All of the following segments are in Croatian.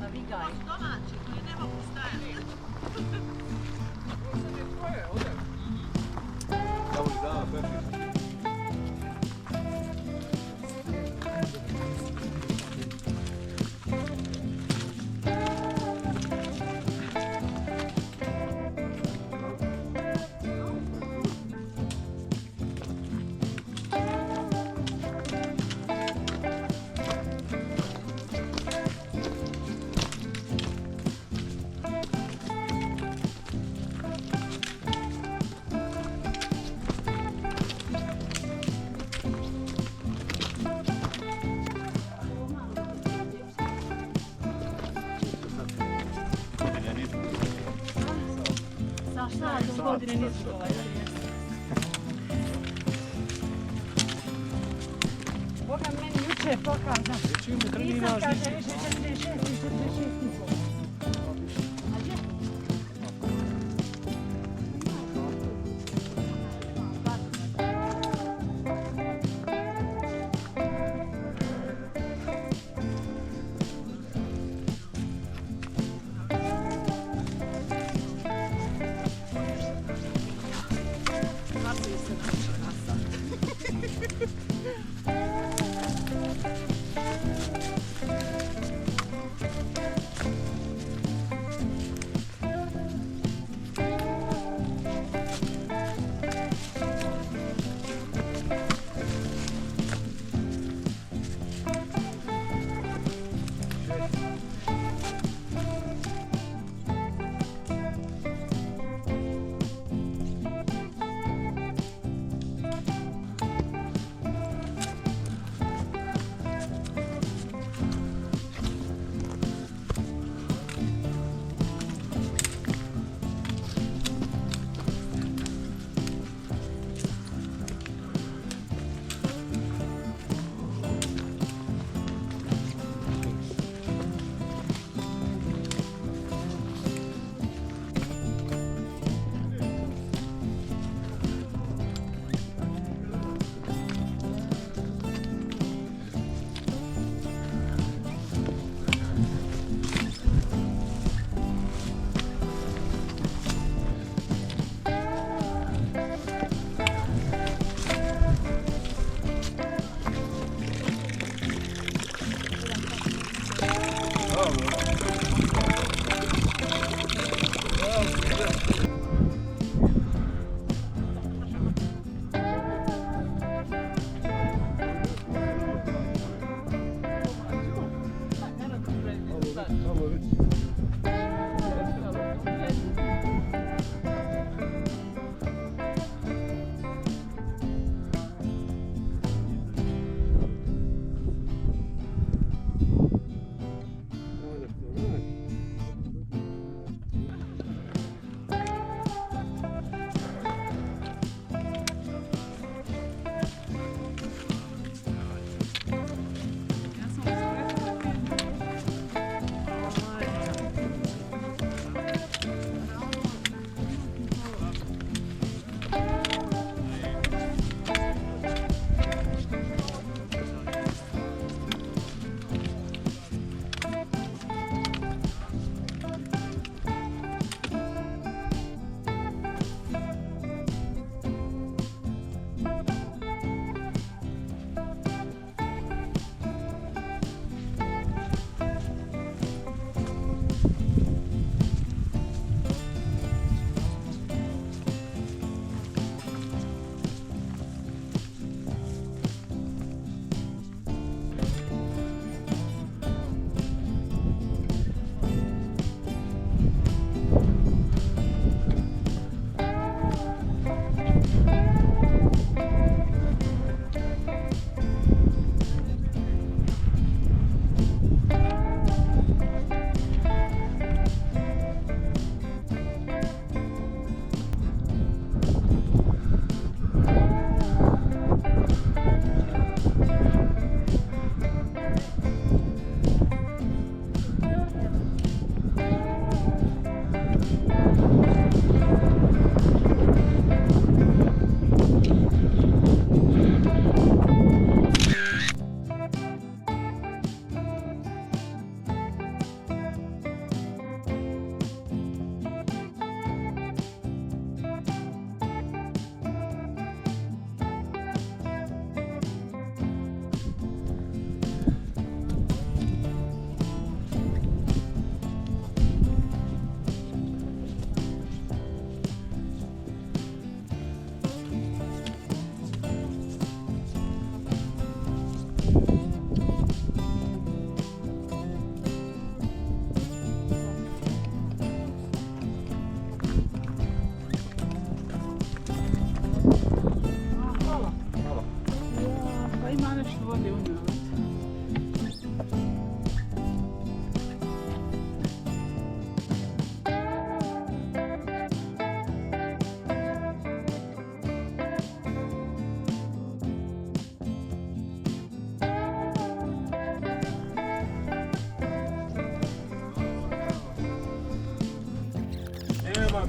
Navigaj. Domaći, koji ne mogu stajati. Cavoli dana, perfetto. Saša, do godine nisu ovaj. Boga meni juče pokaza. Nisam kaže više 46 i 46,5. A gdje?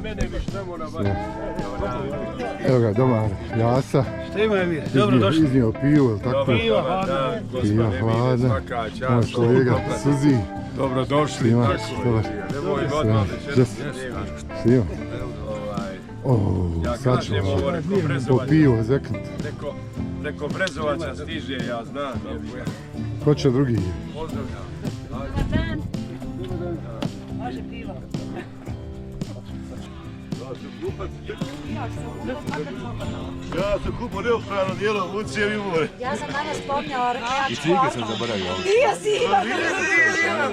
mene više ne mora baš. Evo ga, domar Jasa. Šta ima Emir? Dobro došli. Iznio pivo, ili tako? Pivo hladno. Pivo hladno. Moj kolega Suzi. Dobro došli. Svima, dobar. Nemoj odmah Svima. Sad ćemo po pivo zeknut. Preko Brezovaca stiže, ja znam. Ko će drugi? Pozdravljam. Može pivo. Ja sam kupo neoprano dijelo Vucijev i more. Ja sam danas spomnjala reklačku. I cige sam zaboravio. I ja si imam.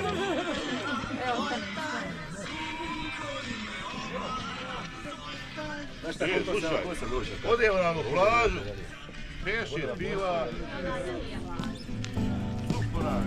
Odemo na plažu, pešće, piva. Supora.